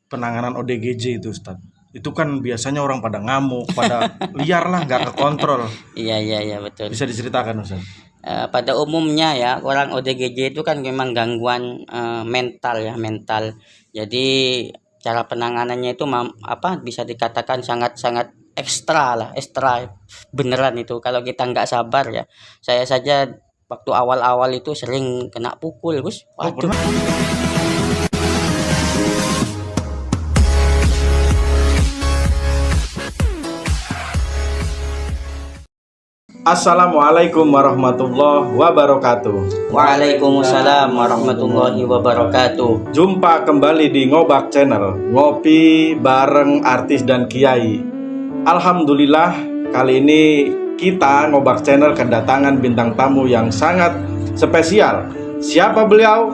penanganan ODGJ itu Ustadz? Itu kan biasanya orang pada ngamuk, pada liar lah, nggak kekontrol. Iya betul. Bisa diceritakan Ustadz? Pada umumnya ya orang ODGJ itu kan memang gangguan mental. Jadi cara penanganannya itu bisa dikatakan sangat ekstra beneran itu. Kalau kita nggak sabar ya, saya saja waktu awal-awal itu sering kena pukul, Gus. Waduh. Assalamualaikum warahmatullahi wabarakatuh. Waalaikumsalam warahmatullahi wabarakatuh. Jumpa kembali di Ngobak Channel, ngopi bareng artis dan kiai. Alhamdulillah, kali ini kita Ngobak Channel kedatangan bintang tamu yang sangat spesial. Siapa beliau?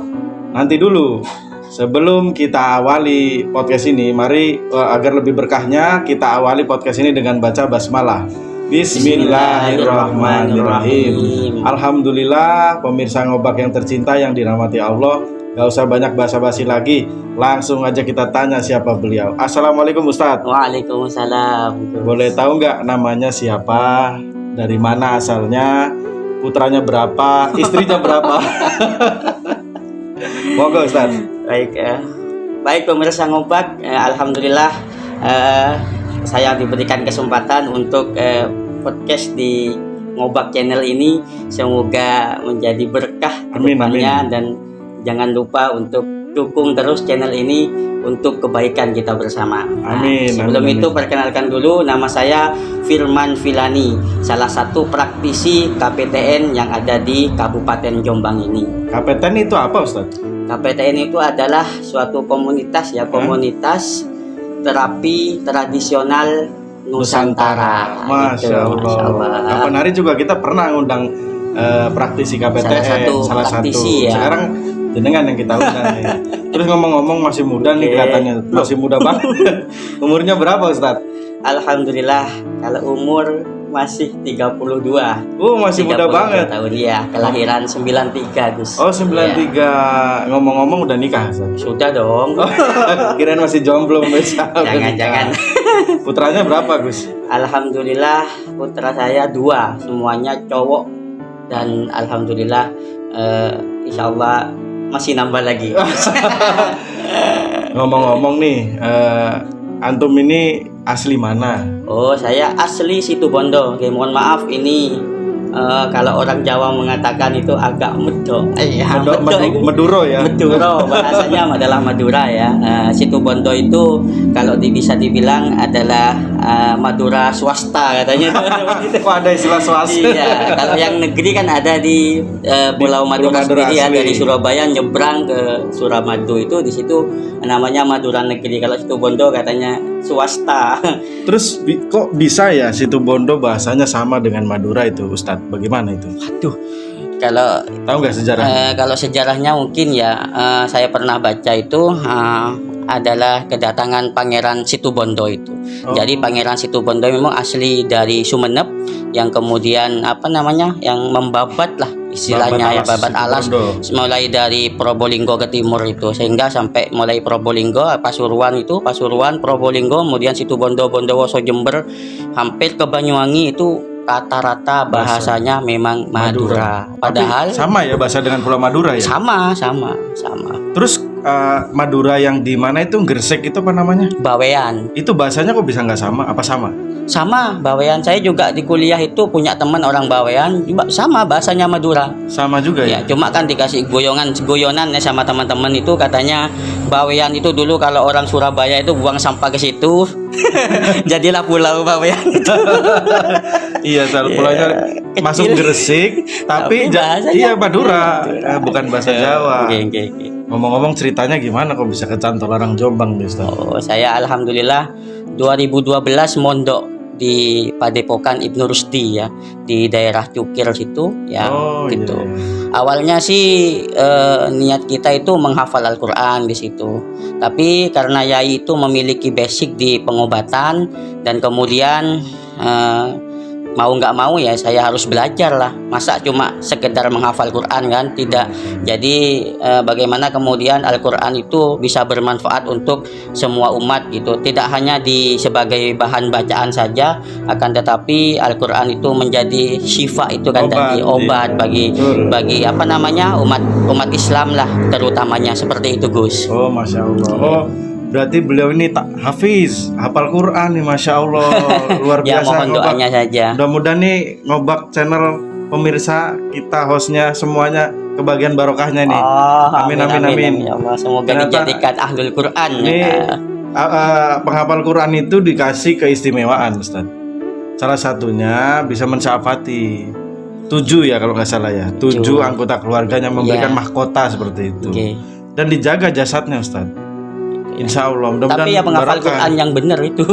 Nanti dulu. Sebelum kita awali podcast ini, mari agar lebih berkahnya kita awali podcast ini dengan baca basmalah. Bismillahirrahmanirrahim. Alhamdulillah, pemirsa Ngobak yang tercinta yang dirahmati Allah. Gak usah banyak basa-basi lagi, langsung aja kita tanya siapa beliau. Assalamualaikum Ustadz. Waalaikumsalam. Boleh tahu nggak namanya siapa, dari mana asalnya, putranya berapa, istrinya berapa? Monggo Ustadz. Baik pemirsa Ngobak, alhamdulillah saya diberikan kesempatan untuk podcast di Ngobak Channel ini. Semoga menjadi berkah kedepannya, dan jangan lupa untuk dukung terus channel ini untuk kebaikan kita bersama. Amin. Sebelum itu perkenalkan dulu, nama saya Firman Filani, salah satu praktisi KPTN yang ada di Kabupaten Jombang ini. KPTN itu apa Ustadz? KPTN itu adalah suatu komunitas komunitas terapi tradisional Nusantara. Masya Allah. Kapan hari juga kita pernah ngundang praktisi KPTN, salah satu. Ya. Sekarang jenengan yang kita undang nih. Terus ngomong-ngomong masih muda nih kelihatannya, masih muda banget. Umurnya berapa Ustadz? Alhamdulillah, kalau umur masih 32. Masih muda banget. Tahun ya, kelahiran 93, Gus. Oh, 93. Ya. Ngomong-ngomong udah nikah, Ustadz? Sudah dong. Kirain masih jomblo Jangan. Putranya berapa, Gus? Alhamdulillah, putra saya 2, semuanya cowok, dan alhamdulillah insyaallah masih nambah lagi. Ngomong-ngomong nih, antum ini asli mana? Oh, saya asli Situbondo. Mohon maaf ini kalau orang Jawa mengatakan itu agak medok. Meduro ya. Meduro, bahasanya adalah Madura ya. Situbondo itu kalau bisa dibilang adalah Madura swasta katanya. Kok ada istilah swasta? Iya, kalau yang negeri kan ada di Pulau Madura sendiri ya, dari Surabaya nyebrang ke Suramadu, itu di situ namanya Madura negeri. Kalau Situbondo katanya swasta. Terus kok bisa ya Situbondo bahasanya sama dengan Madura itu, Ustadz? Bagaimana itu? Aduh, kalau tahu nggak sejarahnya? Kalau sejarahnya mungkin ya, saya pernah baca itu adalah kedatangan Pangeran Situbondo itu. Jadi Pangeran Situbondo memang asli dari Sumenep, yang kemudian yang membabat lah istilahnya, babat alas mulai dari Probolinggo ke timur itu, sehingga sampai mulai Probolinggo, Pasuruan, Probolinggo, kemudian Situbondo, Bondowoso, Jember, hampir ke Banyuwangi itu rata-rata bahasanya memang Madura. Padahal sama ya bahasa dengan Pulau Madura ya? Sama. Terus Madura yang di mana itu, Gresik itu apa namanya? Bawean. Itu bahasanya kok bisa nggak sama? Apa sama? Sama, Bawean. Saya juga di kuliah itu punya teman orang Bawean, sama bahasanya Madura. Sama juga ya? Cuma kan dikasih goyonan ya sama teman-teman itu, katanya Bawean itu dulu kalau orang Surabaya itu buang sampah ke situ. Jadilah Pulau Bawean itu. Iya, pulaunya masuk Gresik, tapi iya Madura, bukan bahasa Jawa. Okay. Ngomong-ngomong ceritanya gimana kok bisa kecantol orang Jombang nih, Ustaz? Oh, saya alhamdulillah 2012 mondok di Padepokan Ibnu Rusdi ya, di daerah Cukir situ ya. Gitu. Iya. Awalnya sih niat kita itu menghafal Al-Qur'an di situ. Tapi karena Yai itu memiliki basic di pengobatan, dan kemudian mau nggak mau ya saya harus belajar lah. Masa cuma sekedar menghafal Quran kan? Tidak. Jadi bagaimana kemudian Al-Quran itu bisa bermanfaat untuk semua umat gitu. Tidak hanya sebagai bahan bacaan saja, akan tetapi Al-Quran itu menjadi syifa itu kan tadi, obat bagi apa namanya umat Islam lah terutamanya, seperti itu Gus. Oh, Masya Allah. Oh, berarti beliau ini tak hafiz, hafal Quran nih, Masya Allah. Luar Ya biasa. mohon doanya saja. Mudah-mudahan nih Ngobak channel pemirsa kita, hostnya semuanya kebagian barokahnya nih. Oh, Amin. Ya Allah, semoga Ternyata dijadikan ahlul Quran. Ini penghafal Quran itu dikasih keistimewaan, Ustaz. Salah satunya bisa mensyafati 7 ya kalau nggak salah ya. 7 anggota keluarganya, memberikan mahkota seperti itu. Dan dijaga jasadnya, Ustaz. Insya Allah. Mudah-mudahan tapi ya penghafal barokah. Quran yang benar itu.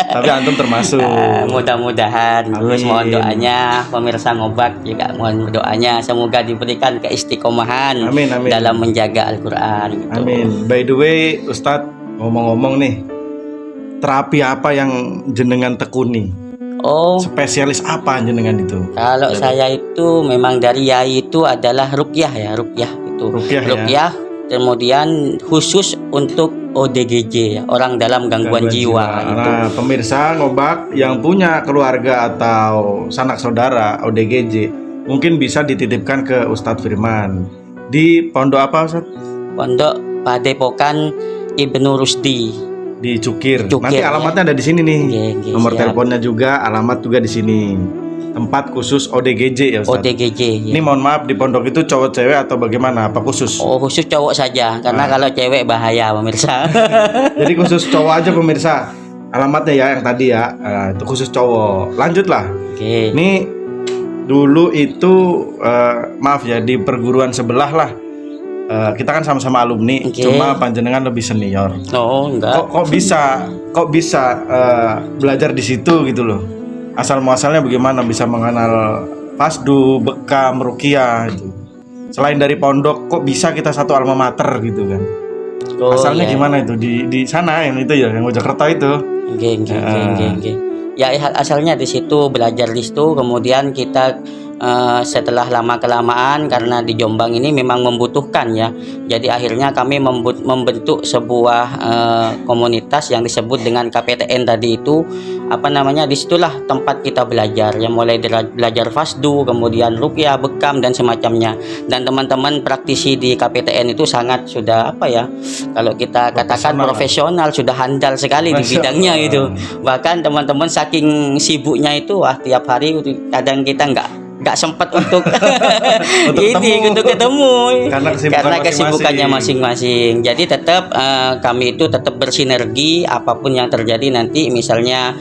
Tapi antum termasuk. Mudah-mudahan. Terus Amin. mohon doanya pemirsa Ngobak juga mohon doanya semoga diberikan keistiqomahan Amin. dalam menjaga Al-Quran gitu. Amin. By the way, Ustadz, ngomong-ngomong nih, terapi apa yang jenengan tekuni? Oh, Spesialis apa jenengan itu? kalau saya itu memang dari Yai itu adalah ruqyah ya, ruqyah itu. Ruqyah ya? Ruqyah, kemudian khusus untuk ODGJ ya, orang dalam gangguan jiwa itu. Nah, pemirsa Ngobak yang punya keluarga atau sanak saudara ODGJ, mungkin bisa dititipkan ke Ustadz Firman. Di pondok apa, Ustadz? Pondok Padepokan Ibnu Rusdi Di Cukir. Cukir, Nanti alamatnya ada di sini nih. Oke, Nomor siap. teleponnya juga, alamat juga di sini. Tempat khusus ODGJ ya, Ustadz. ODGJ ya. Ini mohon maaf, di pondok itu cowok cewek atau bagaimana? Apa khusus? Oh, khusus cowok saja karena kalau cewek bahaya pemirsa. Jadi khusus cowok aja pemirsa. Alamatnya ya yang tadi ya. Itu khusus cowok. Lanjutlah. Oke. Ini dulu itu maaf ya, di perguruan sebelah lah. Kita kan sama-sama alumni, Oke. cuma panjenengan lebih senior. Oh, enggak. Kok bisa belajar di situ gitu loh. Asal muasalnya bagaimana bisa mengenal Fasdu, Bekam, Ruqyah itu. Selain dari pondok, kok bisa kita satu alma mater gitu kan? Oh, Asalnya ya. gimana itu di sana yang itu ya, yang Mojokerto itu? Oke. Ya asalnya di situ, belajar di situ, kemudian kita setelah lama kelamaan karena di Jombang ini memang membutuhkan ya. Jadi akhirnya kami membentuk sebuah komunitas yang disebut dengan KPTN tadi itu. Apa namanya, disitulah tempat kita belajar ya, mulai belajar Fasdu, kemudian Ruqyah, Bekam dan semacamnya. Dan teman-teman praktisi di KPTN itu sangat sudah apa ya, kalau kita katakan profesional, sudah handal sekali di bidangnya itu. Bahkan teman-teman saking sibuknya itu, wah tiap hari kadang kita nggak sempat untuk untuk ketemu karena kesibukannya masing-masing. Jadi tetap kami itu tetap bersinergi, apapun yang terjadi nanti. Misalnya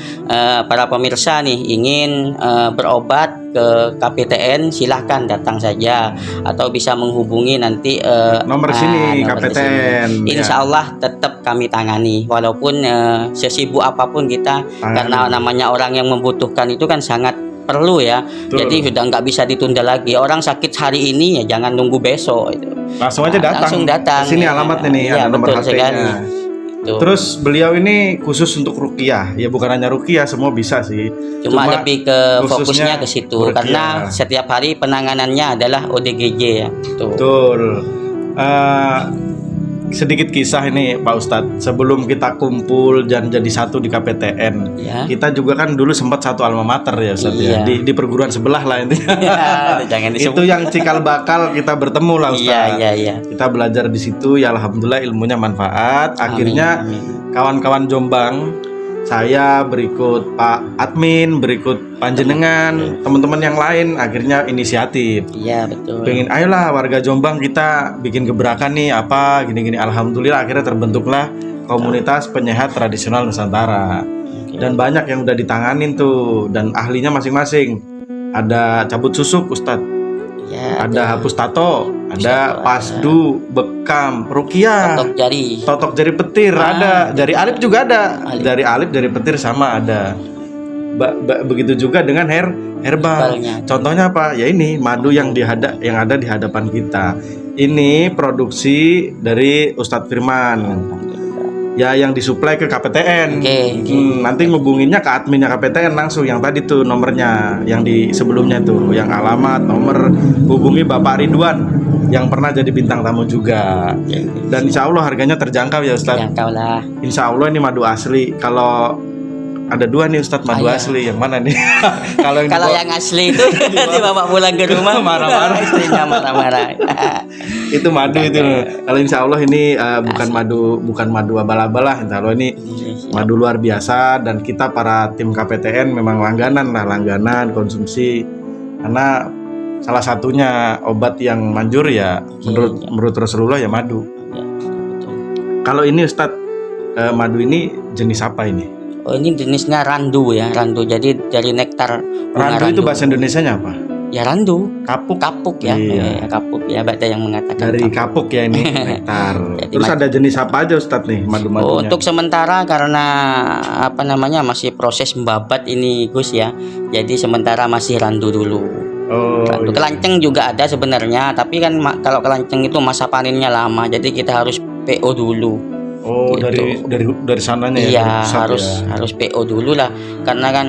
para pemirsa nih ingin berobat ke KPTN, silahkan datang saja atau bisa menghubungi nanti nomor sini KPTN. Insya Allah tetap kami tangani walaupun sesibuk apapun kita, karena namanya orang yang membutuhkan itu kan sangat perlu ya. Betul. Jadi sudah nggak bisa ditunda lagi. Orang sakit hari ini ya jangan nunggu besok itu. Langsung aja datang. Langsung datang. Sini alamatnya nih, ya, ada nomor betul sekali. HP-nya. Terus beliau ini khusus untuk Ruqyah. Ya bukan hanya Ruqyah, semua bisa sih. Cuma lebih ke fokusnya ke situ Ruqyah. karena setiap hari penanganannya adalah ODGJ ya. Tuh. Betul. Sedikit kisah ini Pak Ustadz. Sebelum kita kumpul dan jadi satu di KPTN, Ya. kita juga kan dulu sempat satu alma mater ya Ustadz ya. Iya. Di perguruan sebelah lah intinya. Ya, jangan disebut. Itu yang cikal bakal kita bertemu lah Ustadz. Iya. Kita belajar di situ ya, alhamdulillah ilmunya manfaat. Akhirnya Amin. kawan-kawan Jombang, saya berikut Pak Admin, berikut panjenengan, teman-teman yang lain akhirnya inisiatif. Iya, betul. Pengen ayolah warga Jombang kita bikin gebrakan nih apa gini-gini. Alhamdulillah akhirnya terbentuklah komunitas penyehat tradisional Nusantara. Dan banyak yang udah ditanganin tuh, dan ahlinya masing-masing. Ada cabut susuk Ustadz, Ya, ada hapus tato, ada Fasdu, Bekam, Ruqyah, totok jari petir, ada jari alip juga ada, jari alip, jari petir sama ada. Begitu juga dengan herbal. Contohnya apa? Ya ini madu yang ada di hadapan kita. Ini produksi dari Ustadz Firman. ya yang disuplai ke KPTN. Oke. Nanti ngubunginnya ke adminnya KPTN langsung, yang tadi tuh nomornya yang di sebelumnya tuh, yang alamat nomor, hubungi Bapak Ridwan yang pernah jadi bintang tamu juga. Dan insya Allah harganya terjangkau ya Ustadz. Terjangkau lah. Insya Allah ini madu asli. Kalau ada 2 nih Ustadz madu asli, yang mana nih? Kalau yang asli itu nanti bapak pulang ke rumah marah-marah, istrinya marah-marah. Itu madu itu. Kalau insya Allah ini bukan madu abal-abal lah. Insya Allah ini madu luar biasa, dan kita para tim KPTN memang langganan konsumsi, karena salah satunya obat yang manjur ya menurut Rasulullah ya madu. Ya, betul. Kalau ini Ustadz, madu ini jenis apa ini? Oh, ini jenisnya randu ya, randu. Jadi dari nektar bunga Randu itu bahasa Indonesianya apa? Ya randu. Kapuk. Kapuk ya. Iya. Ya, kapuk ya, ada yang mengatakan Dari kapuk ya ini nektar. Jadi Terus ada jenis apa aja Ustadz nih madu-madunya? Untuk sementara karena masih proses membabat ini Gus ya. Jadi sementara masih randu dulu. Randu. Iya. Kelanceng juga ada sebenarnya, tapi kan kalau kelanceng itu masa panennya lama. Jadi kita harus PO dulu. Gitu. dari sananya ya. Iya, harus PO dulu lah, karena kan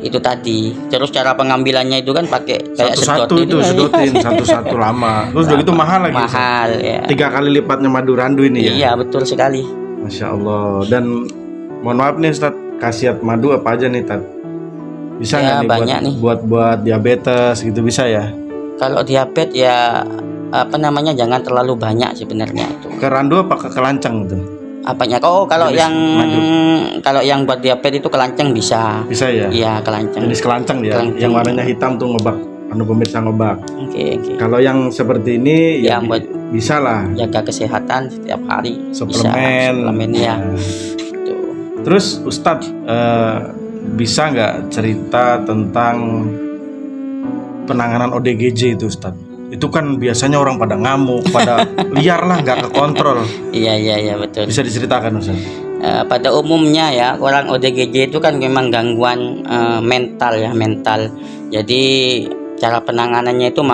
itu tadi. Terus cara pengambilannya itu kan pakai kayak sedotin satu-satu lama. Terus udah gitu mahal lagi. Mahal ya. 3 kali lipatnya madu randu ini ya. Iya, betul sekali. Masya Allah. Dan mohon maaf nih Ustadz, khasiat madu apa aja nih Tad? Bisa Ya, nggak banyak nih. buat diabetes gitu, bisa ya? Kalau diabetes ya jangan terlalu banyak sebenarnya itu. Ke randu apa ke kelanceng tuh? Apanya? Kalau Jenis yang madu. kalau yang buat diabetes itu kelanceng bisa. Bisa ya? Iya, kelanceng. Jenis kelanceng ya, Kelanceng. yang warnanya hitam tuh ngobak, pemirsa ngobak. Oke. Kalau yang seperti ini ya Yang buat bisa lah. jaga kesehatan setiap hari. Suplemen ya. Nah. Tuh. Terus Ustadz, bisa nggak cerita tentang penanganan ODGJ itu Ustadz? Itu kan biasanya orang pada ngamuk, pada liar lah, nggak kekontrol. Iya betul. Bisa diceritakan Ustaz? Pada umumnya ya, orang ODGJ itu kan memang gangguan mental. Jadi cara penanganannya itu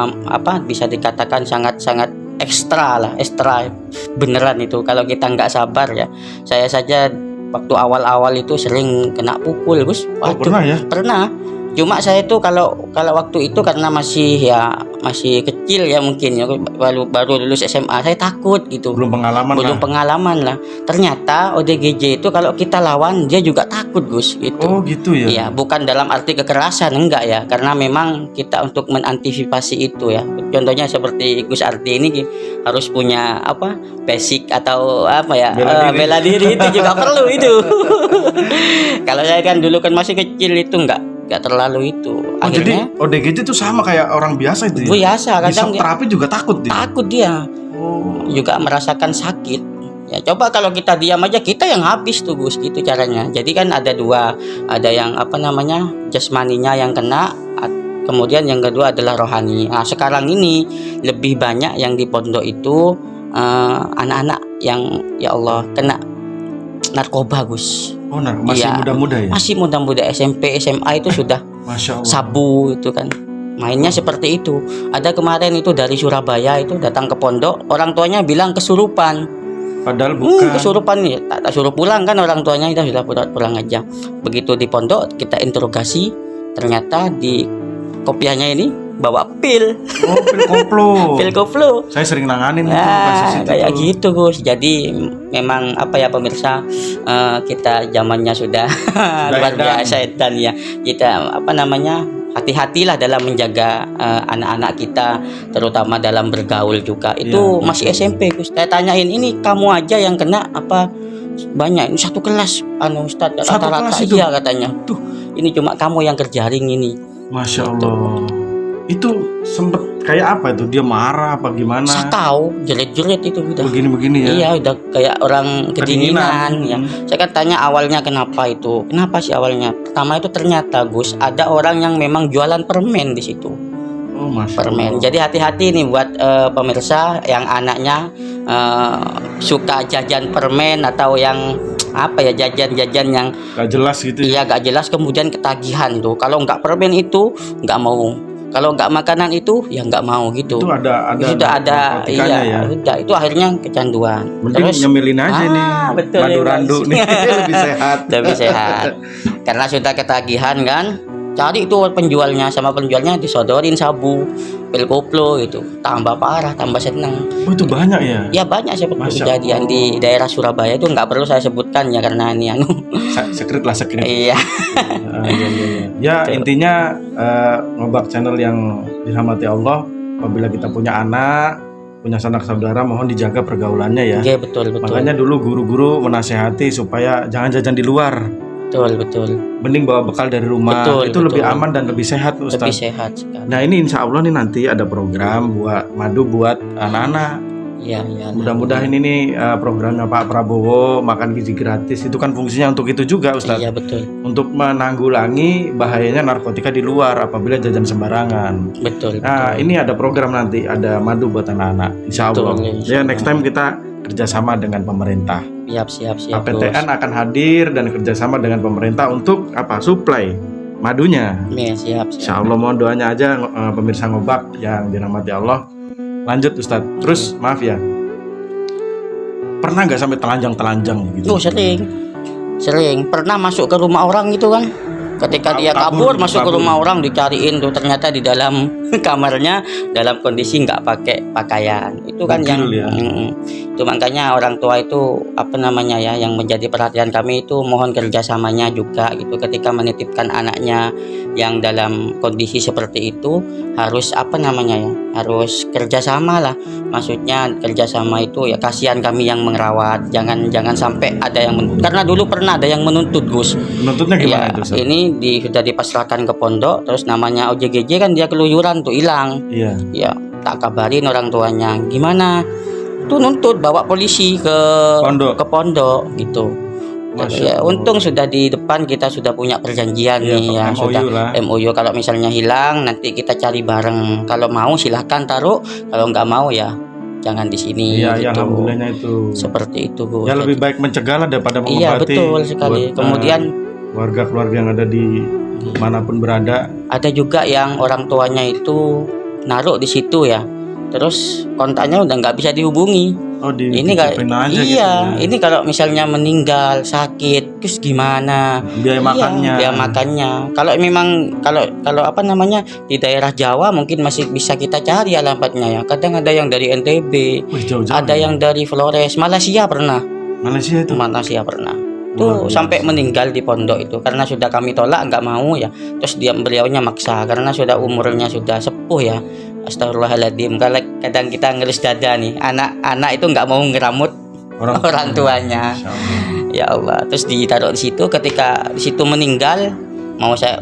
bisa dikatakan sangat ekstra beneran itu. Kalau kita nggak sabar ya, saya saja waktu awal-awal itu sering kena pukul Gus. Pernah ya? Pernah. Cuma saya itu kalau waktu itu karena masih kecil ya, mungkin ya, baru lulus SMA, saya takut gitu. Belum pengalaman lah. Ternyata ODGJ itu kalau kita lawan dia juga takut Gus gitu. Oh gitu ya? Iya, bukan dalam arti kekerasan, enggak ya, karena memang kita untuk mengantisipasi itu ya. Contohnya seperti Gus Ardi ini harus punya basic atau bela diri itu juga perlu itu. Kalau saya kan dulu kan masih kecil itu enggak terlalu itu. Akhirnya jadi ODGJ itu sama kayak orang biasa itu ya? Biasa, kadang terapi juga takut dia? Takut dia. Juga merasakan sakit. Ya coba kalau kita diam aja, kita yang habis tuh Gus, gitu caranya. Jadi kan ada dua, ada yang jasmaninya yang kena, kemudian yang kedua adalah rohani. Nah sekarang ini lebih banyak yang di pondok itu anak-anak yang ya Allah kena narkoba Gus. Oh, masih muda-muda ya? Masih muda-muda, SMP, SMA itu sudah Masya Allah. Sabu itu kan. Mainnya seperti itu. Ada kemarin itu dari Surabaya itu datang ke pondok, orang tuanya bilang kesurupan. Padahal bukan. Kesurupan ya, tak suruh pulang kan orang tuanya, kita sudah pulang aja. Begitu di pondok kita interogasi, ternyata di kopiahnya ini bawa pil. Oh, pil koplo. Pil koplo. Saya sering nanganin kasus itu. Kayak gitu Gus. Jadi memang pemirsa, kita zamannya sudah luar biasa dan ya kita hati-hatilah dalam menjaga anak-anak kita, terutama dalam bergaul juga. Itu masih SMP Gus. Saya tanyain, ini kamu aja yang kena apa banyak? Ini satu kelas Ustadz, rata-rata iya katanya. Tuh, ini cuma kamu yang kerjaring ini. Masya Allah. Itu sempet kayak apa itu? Dia marah apa gimana? Sakau, jerit-jerit itu udah. Begini-begini ya? Iya, udah kayak orang kedinginan ya. Saya kan tanya awalnya kenapa itu? Kenapa sih awalnya? Pertama itu ternyata Gus, ada orang yang memang jualan permen di situ. Oh, Masya permen. Allah. Jadi hati-hati nih buat pemirsa yang anaknya suka jajan permen atau yang jajan-jajan yang gak jelas gitu. Iya, gak jelas, kemudian ketagihan tuh. Kalau nggak permen itu nggak mau Kalau nggak makanan itu ya nggak mau gitu. Itu ada Di situ ada narkotikanya iya, ya. udah itu akhirnya kecanduan. Mending nyemilin aja nih. betul, Madu ya, randu Mas. nih lebih sehat. Lebih sehat. Karena sudah ketagihan kan. Cari itu penjualnya disodorin sabu, pil koplo gitu. Tambah parah, tambah seneng. Oh, itu banyak ya. Ya banyak seperti Masya kejadian Allah. di daerah Surabaya itu nggak perlu saya sebutkan ya karena ini anu. Sekret lah sekret. Iya. Ya Betul. intinya Ngobak channel yang dirahmati Allah, apabila kita punya anak, punya sanak saudara, mohon dijaga pergaulannya ya. Iya betul. Makanya dulu guru-guru menasehati supaya jangan jajan di luar, Betul. mending bawa bekal dari rumah. Betul, Itu lebih betul. aman dan lebih sehat, Lebih Ustaz. sehat sekali. Nah ini insya Allah nih nanti ada program buat madu buat anak-anak. Iya. Mudah-mudahan ini programnya Pak Prabowo makan gizi gratis itu kan fungsinya untuk itu juga, Ustaz. Iya betul. Untuk menanggulangi bahayanya narkotika di luar apabila jajan sembarangan. Betul. Nah ini ada program nanti, ada madu buat anak-anak, insya Allah. Betul, insya Ya next time kita kerjasama dengan pemerintah. Siap. KPTN akan hadir dan kerjasama dengan pemerintah untuk apa? Suplai madunya. Iya, siap. Insya Allah mohon doanya aja pemirsa Ngobak yang dirahmati Allah. Lanjut Ustadz. Terus maaf ya, pernah nggak sampai telanjang gitu? Oh, sering pernah masuk ke rumah orang gitu kan. Ketika dia kabur masuk ke rumah orang dicariin tuh ternyata di dalam kamarnya dalam kondisi nggak pakai pakaian. Itu kan yang Gokil ya. itu makanya orang tua itu apa namanya ya yang menjadi perhatian kami itu mohon kerjasamanya juga gitu ketika menitipkan anaknya yang dalam kondisi seperti itu harus apa namanya ya harus kerjasama lah. Maksudnya kerjasama itu ya kasihan kami yang merawat, jangan sampai ada yang karena dulu pernah ada yang menuntut Gus. Menuntutnya gimana Ya, itu Ustadz? ini sudah dipasrahkan ke pondok, terus namanya OJGJ kan dia keluyuran tuh hilang. Iya. Ya, tak kabarin orang tuanya. Gimana? Tuh nuntut bawa polisi ke pondok gitu. Masya Ya, Allah. untung sudah di depan kita sudah punya perjanjian Iya, nih ya, MOU sudah lah. MOU kalau misalnya hilang nanti kita cari bareng. Kalau mau silahkan taruh, kalau nggak mau ya jangan di sini. Iya, ya, gitu. alhamdulillahnya itu. Seperti itu, Bu. Ya lebih baik mencegah lah daripada Iya, mengobati. betul sekali. Buat, Kemudian keluarga-keluarga yang ada di manapun berada. ada juga yang orang tuanya itu naruh di situ ya. Terus kontaknya udah nggak bisa dihubungi. Oh, Ini kayak dititipin aja iya, gitu ya. ini kalau misalnya meninggal sakit, terus gimana? Biaya makannya. Biaya makannya. Kalau memang kalau apa namanya di daerah Jawa mungkin masih bisa kita cari alamatnya ya. Kadang ada yang dari NTB, Wih, jauh-jauh ada ya. yang dari Flores, Malaysia pernah. Malaysia itu. Malaysia pernah. Luar Tuh biasa. sampai meninggal di pondok itu karena sudah kami tolak nggak mau ya. Terus beliaunya maksa karena sudah umurnya sudah sepuh ya. Astagfirullahaladzim. Kalau kadang kita ngelus dada nih, anak itu nggak mau ngeramut orang tuanya. Masya Allah. Ya Allah. Terus ditaruh di situ. Ketika di situ meninggal,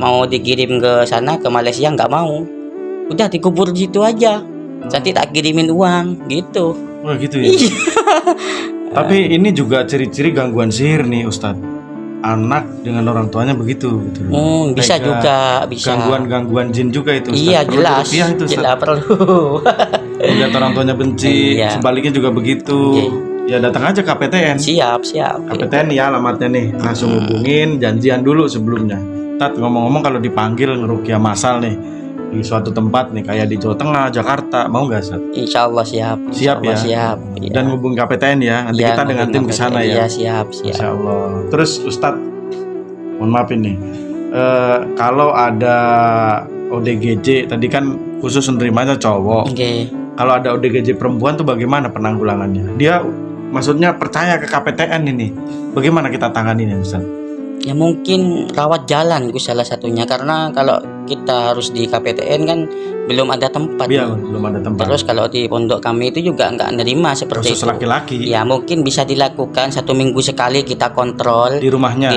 mau dikirim ke sana ke Malaysia nggak mau. Udah dikubur di situ aja. Nanti tak kirimin uang gitu. Wah gitu ya. Iya. Tapi ini juga ciri-ciri gangguan sihir nih Ustadz. Anak dengan orang tuanya begitu gitu. Bisa Tega. juga, bisa. Gangguan jin juga itu Ustadz. Iya Perlu jelas, diruqyah itu Ustadz. jelas perlu. Lihat orang tuanya benci, Iya. sebaliknya juga begitu. Ya datang aja KPTN. siap. KPTN ya alamatnya nih, langsung hubungin, janjian dulu sebelumnya. Tat ngomong-ngomong kalau dipanggil ngeruqyah masal nih di suatu tempat nih kayak di Jawa Tengah, Jakarta, mau nggak Ustadz? Insya Allah siap. Siap ya. Siap. Iya. Dan hubungi KPTN ya, nanti Iya, kita dengan tim hubungi ke sana Iya ya. siap. Insya Allah. Terus Ustadz, mohon maaf ini, kalau ada ODGJ tadi kan khusus menerimanya cowok. Oke. Kalau ada ODGJ perempuan tuh bagaimana penanggulangannya? Dia maksudnya percaya ke KPTN ini. Bagaimana kita tanganin ya Ustaz? Ya mungkin rawat jalan Gus salah satunya karena kalau kita harus di KPTN kan belum ada tempat. Iya, belum ada tempat. Terus kalau di pondok kami itu juga nggak nerima seperti Khusus itu. laki-laki Ya mungkin bisa dilakukan 1 minggu sekali kita kontrol di rumahnya.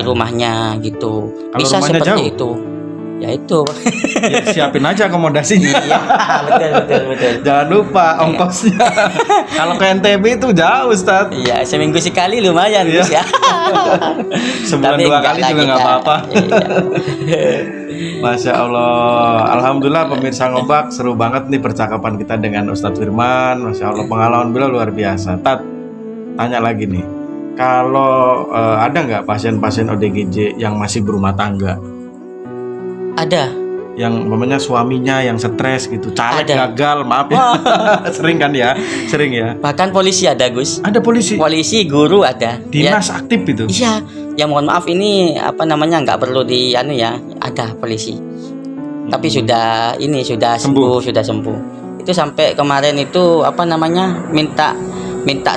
gitu. Kalau Bisa rumahnya seperti jauh? itu. Ya itu. Ya, siapin aja akomodasinya. Iya, betul. Jangan lupa ongkosnya. Kalau ke NTB itu jauh Ustaz. Iya, seminggu sekali lumayan Iya. Gus ya. Sebulan Tapi 2 enggak kali lah juga nggak kita. apa-apa. Iya. Masya Allah. Alhamdulillah pemirsa Ngobak, seru banget nih percakapan kita dengan Ustadz Firman. Masya Allah, pengalaman beliau luar biasa. Tat, tanya lagi nih, kalau ada nggak pasien-pasien ODGJ yang masih berumah tangga? Ada. yang namanya suaminya yang stres gitu, caleg Ada. gagal, maaf ya. Sering kan ya? Sering ya. Bahkan polisi ada, Gus. Ada polisi, Polisi, guru ada. dinas aktif itu. Iya, ya mohon maaf ini apa namanya nggak perlu di anu ya, ada polisi. Tapi sudah Sembuh. sudah sembuh. Itu sampai kemarin itu apa namanya minta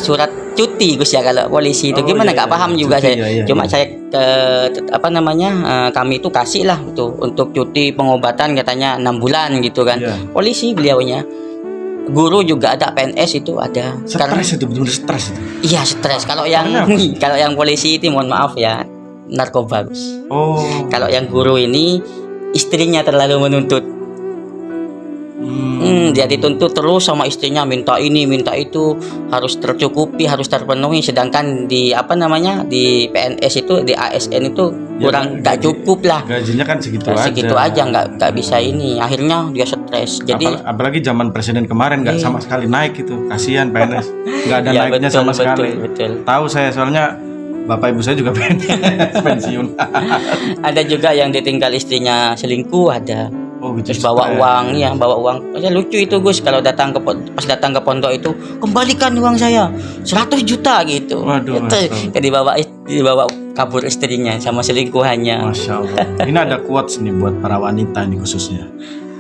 surat cuti, Gus, ya kalau polisi itu Oh, gimana iya, nggak iya, paham iya. juga Cuti, saya. iya, iya, Cuma iya. saya apa namanya kami itu kasih lah itu untuk cuti pengobatan katanya 6 bulan gitu kan. Iya. Polisi beliaunya. Guru juga ada, PNS itu ada. Stres itu, benar stres itu. Iya, stres. Kalau yang Karena apa? kalau yang polisi itu mohon maaf ya, narkoba, Gus. Oh. Kalau yang guru ini istrinya terlalu menuntut. Dia dituntut terus sama istrinya, minta ini, minta itu, harus tercukupi, harus terpenuhi. Sedangkan di apa namanya di PNS itu, di ASN itu kurang, nggak cukup lah. Gajinya kan segitu aja. Segitu aja nggak bisa ini. Akhirnya dia stres. Jadi apalagi zaman presiden kemarin nggak Iya. sama sekali naik itu, kasihan PNS, nggak ada ya, naiknya betul, sama sekali. betul. Tahu saya soalnya bapak ibu saya juga pensiun. Ada juga yang ditinggal istrinya selingkuh, ada. Oh gitu. Terus bawa stres. uang, ya bawa uang. Ya, lucu itu, Gus, kalau pas datang ke pondok itu, kembalikan uang saya 100 juta gitu. Waduh, Itu, Masya dibawa kabur istrinya sama selingkuhannya. Masya Allah. Ini ada quotes nih buat para wanita ini khususnya.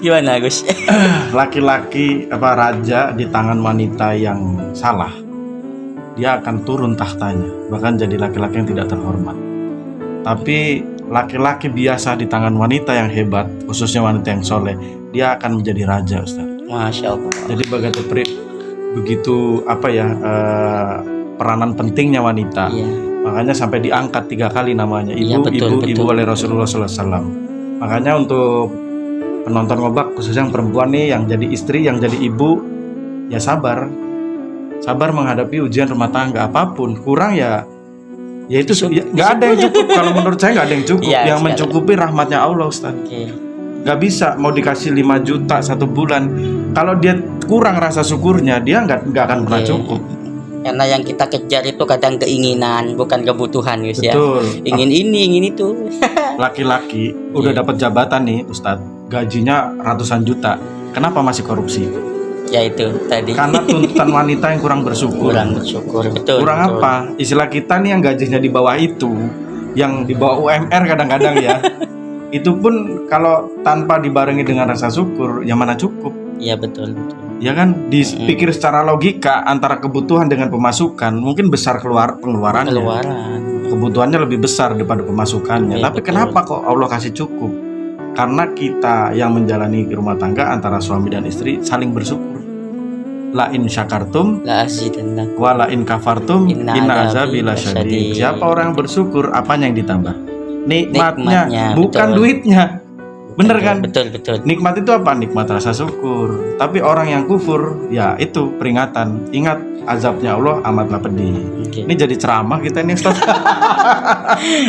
Gimana, Gus? Laki-laki raja di tangan wanita yang salah, dia akan turun tahtanya, bahkan jadi laki-laki yang tidak terhormat. Tapi laki-laki biasa di tangan wanita yang hebat, khususnya wanita yang soleh, dia akan menjadi raja, Ustaz. Masya Allah. Jadi begitu peranan pentingnya wanita. Iya. Makanya sampai diangkat 3 kali namanya, Iya, betul. ibu oleh Rasulullah SAW. Makanya untuk penonton ngobak khususnya yang perempuan nih, yang jadi istri, yang jadi ibu, ya sabar menghadapi ujian rumah tangga. Apapun kurang ya itu nggak ada yang cukup. Kalau menurut saya nggak ada yang cukup. Iya, Yang sekali. mencukupi rahmatnya Allah, Ustaz. Oke. Nggak bisa mau dikasih 5 juta 1 bulan, kalau dia kurang rasa syukurnya, dia nggak akan pernah Oke. cukup. Karena yang kita kejar itu kadang keinginan, bukan kebutuhan, Gus, ya. Betul. Ingin ini, ingin itu. Laki-laki udah dapat jabatan nih, Ustadz, gajinya ratusan juta, kenapa masih korupsi? Ya itu tadi. Karena tuntutan wanita yang kurang bersyukur. kurang bersyukur, betul. Kurang betul. apa? Istilah kita nih yang gajinya di bawah itu, yang di bawah UMR kadang-kadang ya, itu pun kalau tanpa dibarengi dengan rasa syukur, yang mana cukup? Iya, betul. Ya kan, dipikir secara logika antara kebutuhan dengan pemasukan, mungkin besar pengeluarannya. Kebutuhannya lebih besar daripada pemasukannya. Iya, Tapi betul. kenapa kok Allah kasih cukup? Karena kita yang menjalani rumah tangga antara suami dan istri saling bersyukur. La in syakartum La azidannakum. wa la in kafartum Inna inna azabi azabi lasyadid. lasyadid. Siapa orang yang bersyukur, apanya yang ditambah? Nikmatnya, Nikmatnya, bukan betul. duitnya. Bener kan? Betul. Nikmat itu apa? Nikmat rasa syukur. Tapi orang yang kufur, ya itu peringatan. Ingat azabnya Allah amatlah pedih. Oke. Ini jadi ceramah kita ini, Ustaz.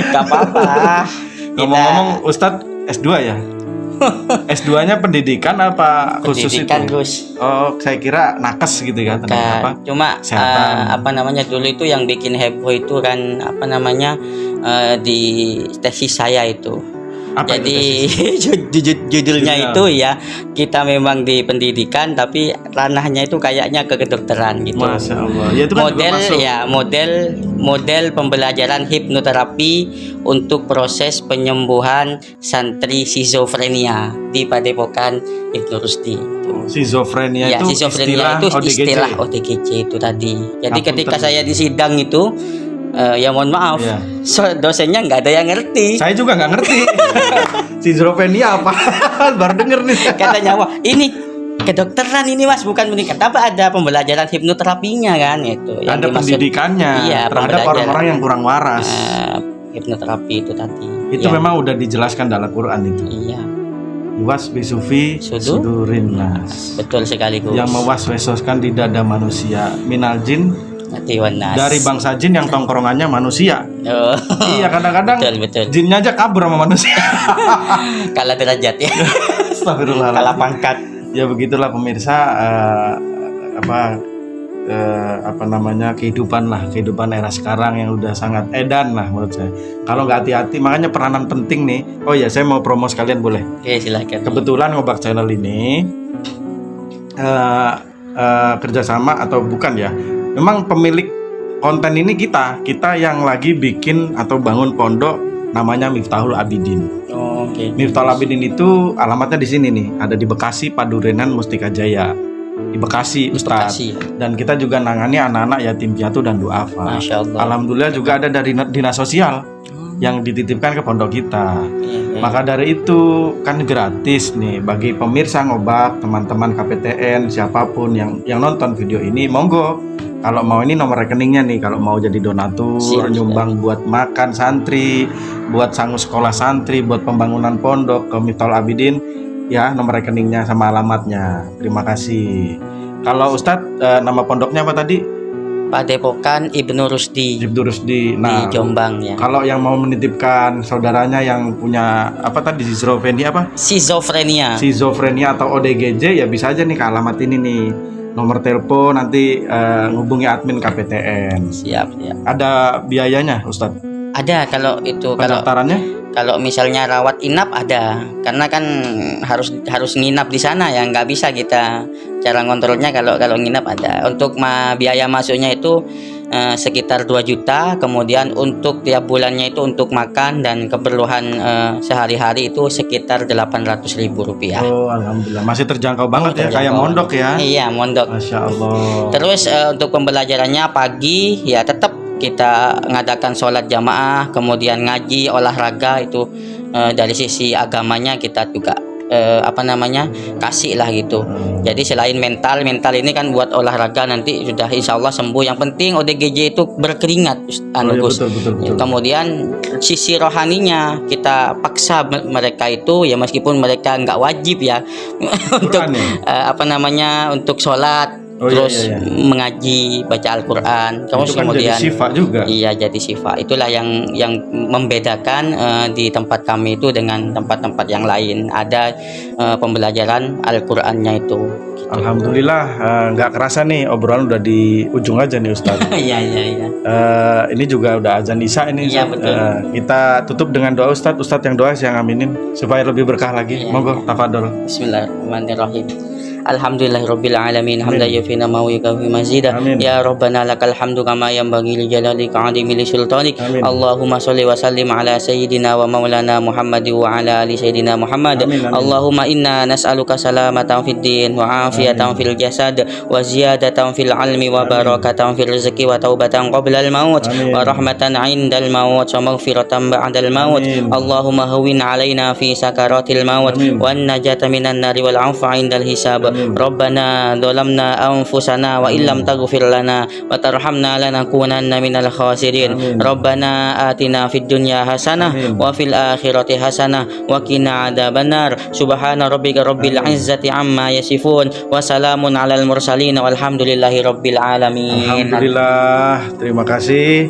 Gak apa-apa. Ngomong-ngomong, Ustaz S2 ya? S2-nya pendidikan apa khusus Pendidikan, itu? Gus. Oh, saya kira nakes gitu kan? Apa? Cuma Kesehatan. apa namanya dulu itu yang bikin heboh itu kan apa namanya di tesis saya itu. Apa Jadi itu? judulnya Judulnya. itu ya, kita memang di pendidikan tapi ranahnya itu kayaknya ke kedokteran gitu. Masya Allah. Ya itu kan juga model masuk. ya model pembelajaran hipnoterapi untuk proses penyembuhan santri skizofrenia di Padepokan Ibnu Rusdi. Schizofrenia Ya, itu skizofrenia itu ODGJ. istilah ODGJ itu tadi. Jadi Apunten. ketika saya di sidang itu ya mohon maaf, Iya. dosennya nggak ada yang ngerti. Saya juga nggak ngerti. Schizofrenia apa? Baru denger nih. Katanya, wah ini kedokteran ini Mas, bukan meningkat. Tapi ada pembelajaran hipnoterapinya kan itu. yang Ada dimaksud- pendidikannya Iya, terhadap pembelajaran. orang-orang yang kurang waras. Hipnoterapi itu tadi. Itu Ya, memang udah dijelaskan dalam Quran itu. Iya, Was bisufi sudurin nas. betul sekali Gus. Yang mewaswaskan di dada manusia minal jin, Hati wanas. dari bangsa jin yang tongkrongannya manusia. Oh, Iya, kadang-kadang betul. jinnya aja kabur sama manusia. Kalah derajat ya. Astagfirullahaladzim. Kalah pangkat. Ya begitulah pemirsa, kehidupan era sekarang yang udah sangat edan lah menurut saya. Kalau nggak hati-hati, makanya peranan penting nih. Oh ya, saya mau promo sekalian boleh? Oke, silakan. Kebetulan Ngobak Channel ini kerjasama atau bukan ya? Memang pemilik konten ini kita yang lagi bikin atau bangun pondok namanya Miftahul Abidin. Oh, oke. Miftahul Abidin itu alamatnya di sini nih, ada di Bekasi, Padurenan Mustika Jaya. Di Bekasi, Ustaz. Bekasi. Dan kita juga nangani anak-anak yatim piatu dan duafa. Masya Allah. Alhamdulillah juga ada dari dinas sosial yang dititipkan ke pondok kita. Iya. Maka dari itu kan gratis nih bagi pemirsa Ngobak, teman-teman KPTN, siapapun yang nonton video ini, monggo. Kalau mau ini nomor rekeningnya nih, kalau mau jadi donatur, Siap, nyumbang buat makan santri, buat sangu sekolah santri, buat pembangunan pondok ke Miftahul Abidin, ya nomor rekeningnya sama alamatnya. Terima kasih. Kalau Ustadz, nama pondoknya apa tadi? Padepokan Ibnu Rusdi Ibnu Rusdi. di Nah, Jombang ya. kalau yang mau menitipkan saudaranya yang punya apa tadi, schizofrenia apa? Schizofrenia atau ODGJ, ya bisa aja nih ke alamat ini nih. Nomor telepon nanti ngubungi admin KPTN. Siap. Ada biayanya, Ustadz? Ada kalau itu Pendaftarannya? kalau misalnya rawat inap ada, karena kan harus nginap di sana ya, nggak bisa kita cara ngontrolnya. Kalau nginap ada. Untuk biaya masuknya itu sekitar 2 juta, kemudian untuk tiap bulannya itu untuk makan dan keperluan sehari-hari itu sekitar 800.000 rupiah. Oh, alhamdulillah masih terjangkau banget ya, kayak mondok ya. Iya, mondok. Masya Allah. Terus untuk pembelajarannya pagi ya tetap kita ngadakan sholat jamaah, kemudian ngaji, olahraga itu dari sisi agamanya kita juga kasih lah gitu. Jadi selain mental ini kan buat olahraga, nanti sudah insya Allah sembuh. Yang penting ODGJ itu berkeringat, Gus. Betul. Kemudian sisi rohaninya kita paksa mereka itu ya, meskipun mereka nggak wajib ya untuk untuk sholat. Terus mengaji, baca Al-Quran, terus kan kemudian jadi syifa juga. Iya, jadi syifa. Itulah yang membedakan di tempat kami itu dengan tempat-tempat yang lain. Ada pembelajaran Al-Qur'annya itu. Alhamdulillah, nggak kerasa nih obrolan udah di ujung aja nih Ustaz. Iya. Ini juga udah azan Isya ini. Iya, betul. Kita tutup dengan doa Ustaz yang doa, yang aminin supaya lebih berkah lagi. Monggo, tafadhol. Bismillahirrahmanirrahim. Alhamdulillahirabbil alamin, hamdan yufina ma yukafi mazida. Ya rabbana lakal hamdu kama yanbaghi li jalalika azimi li sultanik. Allahumma shalli wa sallim ala sayyidina wa maulana Muhammad wa ala ali sayyidina Muhammad. Allahumma inna nas'aluka salamatan fid din wa afiyatan fil jasad wa ziyadatan fil ilmi wa barakatan fil rizqi wa taubatan qabla al maut wa rahmatan 'indal maut wa maghfiratan ba'dal maut. Allahumma hawwin 'alaina fi sakaratil maut wan najata minan nari wal 'afwa 'indal hisab. Rabbana dhalamna anfusana wa illam taghfir lana wa tarhamna lanakunanna minal khasirin. Rabbana atina fid dunya hasanah wa fil akhirati hasanah wa qina adzabannar. Subhana rabbika rabbil izzati amma yasifun wa salamun alal mursalin walhamdulillahi rabbil alamin. Alhamdulillah, terima kasih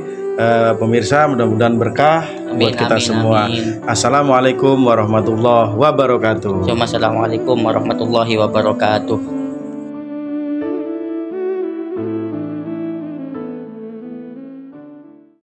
pemirsa, mudah-mudahan berkah buat kita semua. Assalamualaikum warahmatullahi wabarakatuh. Assalamualaikum warahmatullahi wabarakatuh.